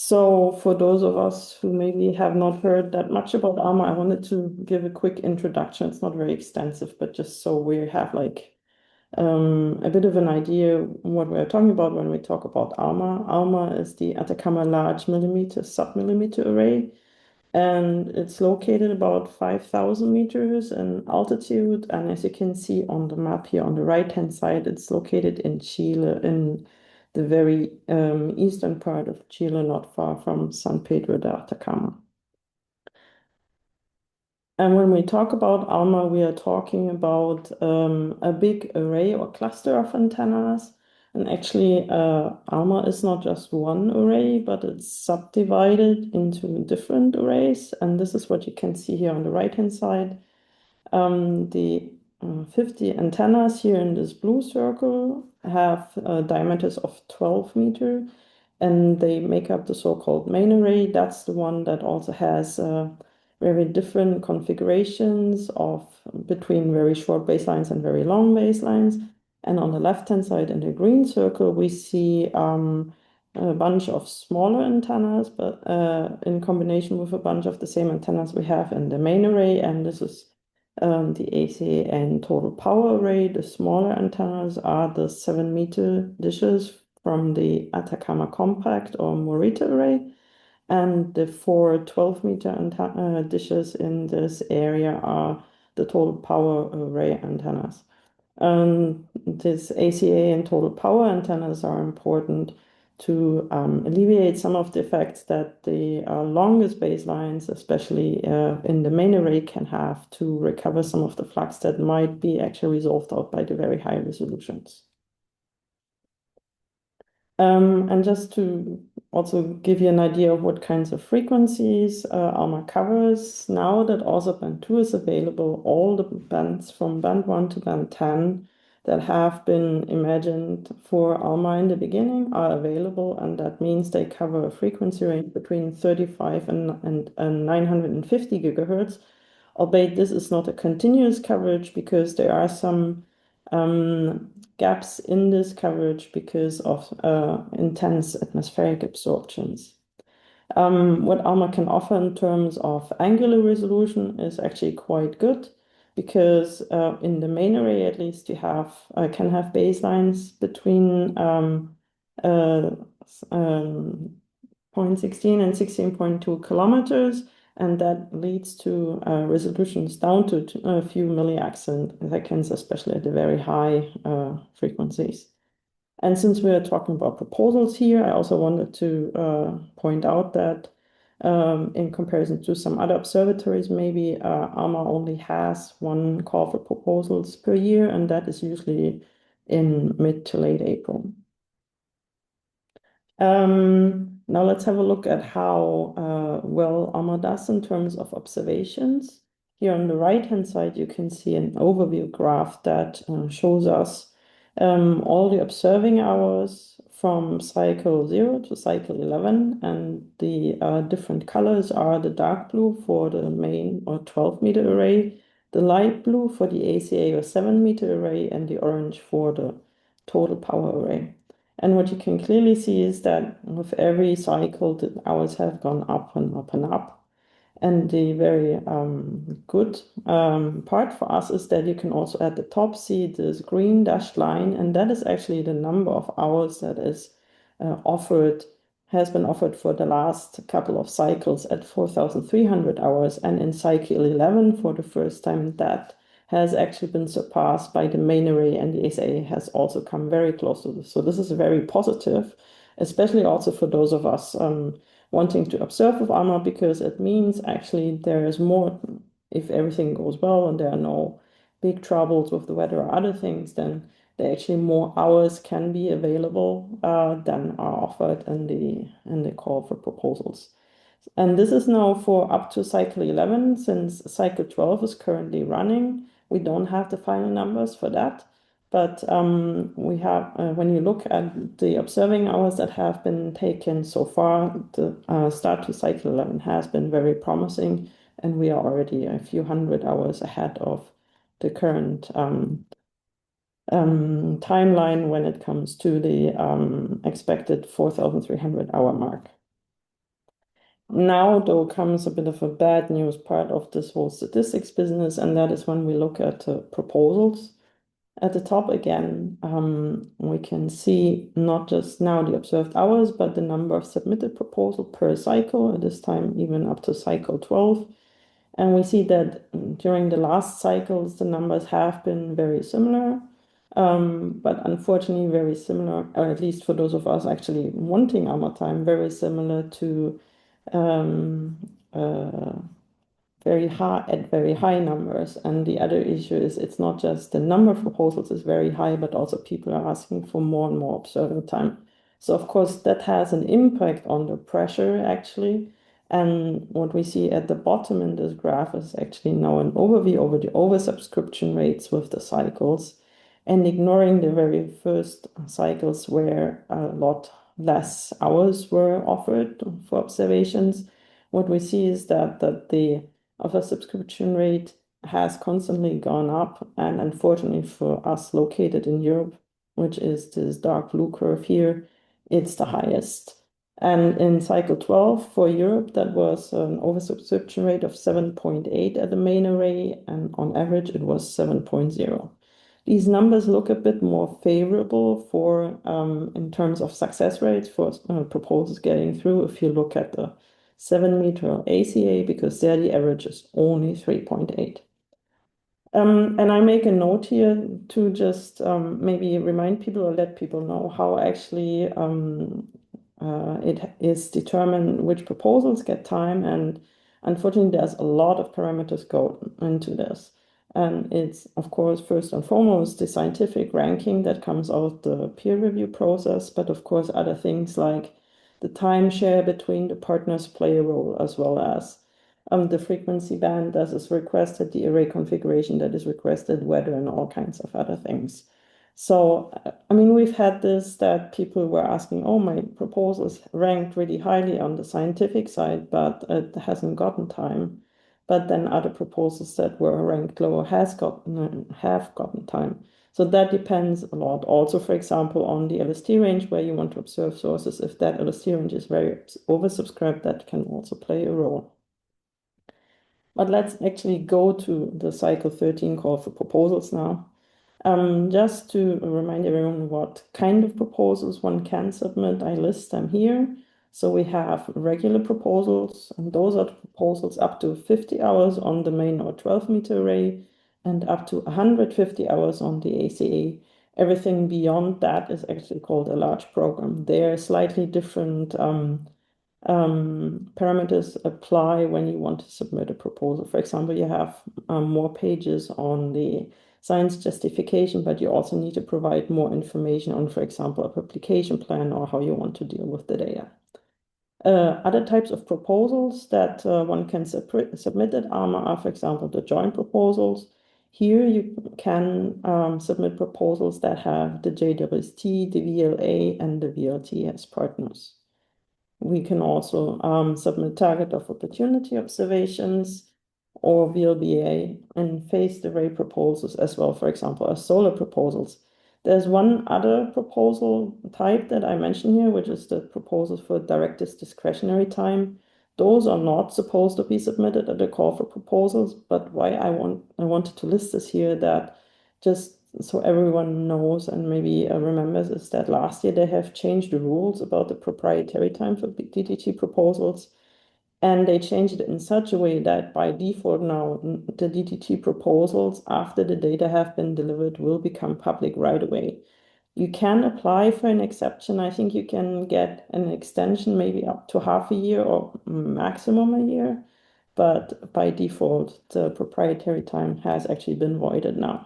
So for those of us who maybe have not heard that much about ALMA, I wanted to give a quick introduction. It's not very extensive, but just so we have a bit of an idea what we're talking about when we talk about ALMA. ALMA is the Atacama Large Millimeter Submillimeter Array, and it's located about 5,000 meters in altitude. And as you can see on the map here on the right-hand side, it's located in Chile, in the very eastern part of Chile, not far from San Pedro de Atacama. And when we talk about ALMA, we are talking about a big array or cluster of antennas. And actually, ALMA is not just one array, but it's subdivided into different arrays. And this is what you can see here on the right-hand side. The 50 antennas here in this blue circle have diameters of 12 meter, and they make up the so-called main array. That's the one that also has very different configurations of between very short baselines and very long baselines. And on the left-hand side in the green circle, we see a bunch of smaller antennas, but in combination with a bunch of the same antennas we have in the main array. And this is the ACAN total power array. The smaller antennas are the 7-meter dishes from the Atacama Compact or Morita array. And the four 12-meter dishes in this area are the total power array antennas. This ACA and total power antennas are important to alleviate some of the effects that the longest baselines, especially in the main array, can have to recover some of the flux that might be actually resolved out by the very high resolutions. And just to also give you an idea of what kinds of frequencies ALMA covers, now that also band 2 is available, all the bands from band 1 to band 10 that have been imagined for ALMA in the beginning are available, and that means they cover a frequency range between 35 and 950 gigahertz. Albeit this is not a continuous coverage because there are some gaps in this coverage because of intense atmospheric absorptions. What ALMA can offer in terms of angular resolution is actually quite good because in the main array, at least, you can have baselines between 0.16 and 16.2 kilometers, and that leads to resolutions down to a few milliseconds, especially at the very high frequencies. And since we are talking about proposals here, I also wanted to point out that in comparison to some other observatories, maybe ALMA only has one call for proposals per year, and that is usually in mid to late April. Now let's have a look at how well ALMA does in terms of observations. Here on the right-hand side, you can see an overview graph that shows us all the observing hours from cycle 0 to cycle 11, and the different colors are the dark blue for the main or 12-meter array, the light blue for the ACA or 7-meter array, and the orange for the total power array. And what you can clearly see is that with every cycle, the hours have gone up and up and up. And the very good part for us is that you can also at the top see this green dashed line, and that is actually the number of hours that is has been offered for the last couple of cycles at 4,300 hours. And in cycle 11, for the first time, that has actually been surpassed by the main array, and the ASA has also come very close to this. So this is very positive, especially also for those of us wanting to observe with ALMA, because it means actually there is more, if everything goes well and there are no big troubles with the weather or other things, then there actually more hours can be available than are offered in the call for proposals. And this is now for up to cycle 11, since cycle 12 is currently running. We don't have the final numbers for that, but we have, when you look at the observing hours that have been taken so far, the start to cycle 11 has been very promising, and we are already a few hundred hours ahead of the current timeline when it comes to the expected 4,300 hour mark. Now, though, comes a bit of a bad news part of this whole statistics business, and that is when we look at proposals. At the top again, we can see not just now the observed hours, but the number of submitted proposals per cycle, at this time even up to cycle 12. And we see that during the last cycles, the numbers have been very similar, but unfortunately very similar, or at least for those of us actually wanting ALMA time, very similar to um, uh, very high numbers. And the other issue is it's not just the number of proposals is very high, but also people are asking for more and more observer time. So of course that has an impact on the pressure actually. And what we see at the bottom in this graph is actually now an overview over the oversubscription rates with the cycles, and ignoring the very first cycles where a lot less hours were offered for observations. What we see is that the subscription rate has constantly gone up, and unfortunately for us located in Europe, which is this dark blue curve here, it's the highest. And in cycle 12 for Europe, that was an oversubscription rate of 7.8 at the main array, and on average it was 7.0. These numbers look a bit more favorable for in terms of success rates for proposals getting through if you look at the 7-meter ACA, because there the average is only 3.8. And I make a note here to just maybe remind people or let people know how actually it is determined which proposals get time. And unfortunately, there's a lot of parameters go into this. And it's, of course, first and foremost, the scientific ranking that comes out the peer review process, but of course, other things like the time share between the partners play a role, as well as the frequency band that is requested, the array configuration that is requested, weather, and all kinds of other things. So, I mean, we've had this that people were asking, oh, my proposal is ranked really highly on the scientific side, but it hasn't gotten time. But then other proposals that were ranked lower have gotten time. So that depends a lot. Also, for example, on the LST range where you want to observe sources, if that LST range is very oversubscribed, that can also play a role. But let's actually go to the Cycle 13 call for proposals now. Just to remind everyone what kind of proposals one can submit, I list them here. So we have regular proposals, and those are the proposals up to 50 hours on the main or 12-meter array, and up to 150 hours on the ACA. Everything beyond that is actually called a large program. They are slightly different parameters apply when you want to submit a proposal. For example, you have more pages on the science justification, but you also need to provide more information on, for example, a publication plan or how you want to deal with the data. Other types of proposals that one can submit at ALMA are, for example, the joint proposals. Here you can submit proposals that have the JWST, the VLA, and the VLT as partners. We can also submit target of opportunity observations or VLBA and phased array proposals as well, for example, as solar proposals. There's one other proposal type that I mentioned here, which is the proposals for directed discretionary time. Those are not supposed to be submitted at the call for proposals, but why I wanted to list this here, that just so everyone knows and maybe remembers, is that last year they have changed the rules about the proprietary time for DTT proposals. And they changed it in such a way that by default now, the DTT proposals after the data have been delivered will become public right away. You can apply for an exception. I think you can get an extension maybe up to half a year or maximum a year. But by default, the proprietary time has actually been voided now.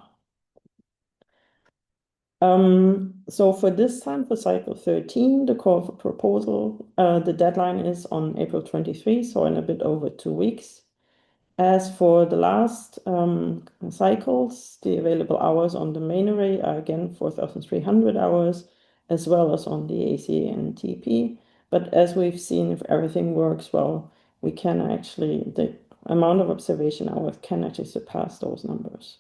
So for this time, for cycle 13, the call for proposal, the deadline is on April 23, so in a bit over 2 weeks. As for the last cycles, the available hours on the main array are again 4,300 hours, as well as on the ACA and TP. But as we've seen, if everything works well, we can actually, the amount of observation hours can actually surpass those numbers.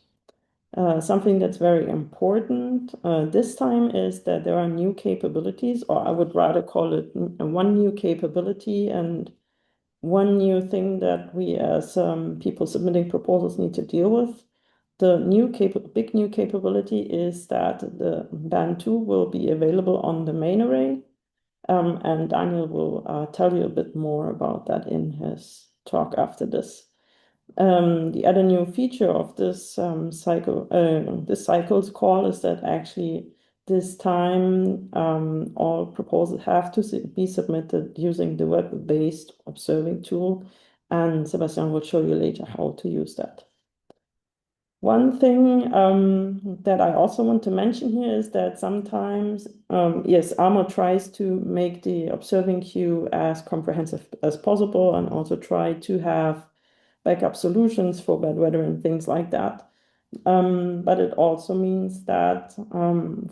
Something that's very important this time is that there are new capabilities, or I would rather call it one new capability, and one new thing that we as people submitting proposals need to deal with. The big new capability is that the band 2 will be available on the main array. And Daniel will tell you a bit more about that in his talk after this. The other new feature of this this cycles call is that actually this time all proposals have to be submitted using the web-based observing tool, and Sebastian will show you later how to use that. One thing that I also want to mention here is that sometimes, yes, ALMA tries to make the observing queue as comprehensive as possible and also try to have backup solutions for bad weather and things like that. But it also means that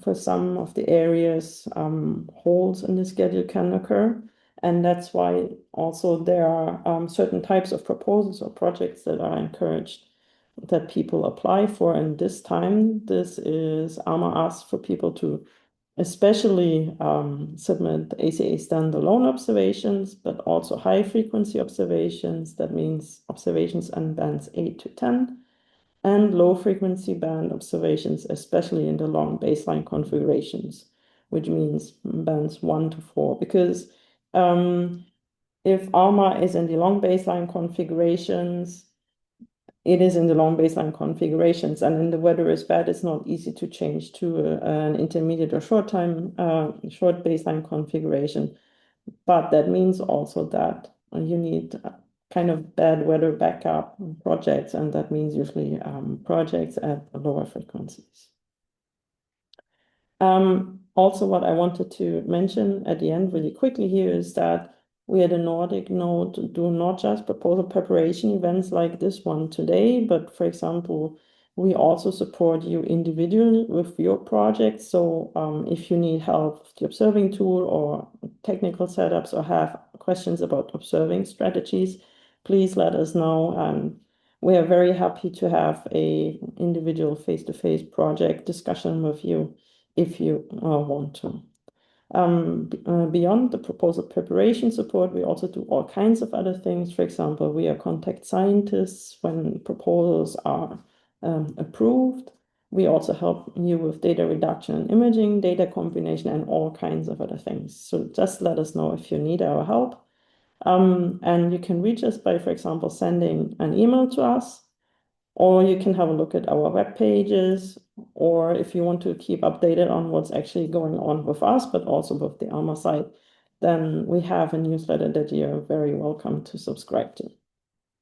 for some of the areas, holes in the schedule can occur. And that's why also there are certain types of proposals or projects that are encouraged that people apply for. And this time, this is ALMA asks for people to especially submit ACA standalone observations, but also high frequency observations. That means observations on bands 8 to 10, and low frequency band observations, especially in the long baseline configurations, which means bands 1 to 4. Because if ALMA is in the long baseline configurations, it is in the long baseline configurations, and in the weather is bad, it's not easy to change to an intermediate or short baseline configuration. But that means also that you need kind of bad weather backup projects, and that means usually projects at lower frequencies. Also, what I wanted to mention at the end really quickly here is that we at the Nordic Node do not just proposal preparation events like this one today, but for example, we also support you individually with your projects. So if you need help with the observing tool or technical setups or have questions about observing strategies, please let us know. And we are very happy to have a individual face-to-face project discussion with you if you want to. Beyond the proposal preparation support, we also do all kinds of other things. For example, we are contact scientists when proposals are approved. We also help you with data reduction and imaging, data combination, and all kinds of other things. So just let us know if you need our help. And you can reach us by, for example, sending an email to us, or you can have a look at our web pages, or if you want to keep updated on what's actually going on with us, but also with the ALMA site, then we have a newsletter that you're very welcome to subscribe to.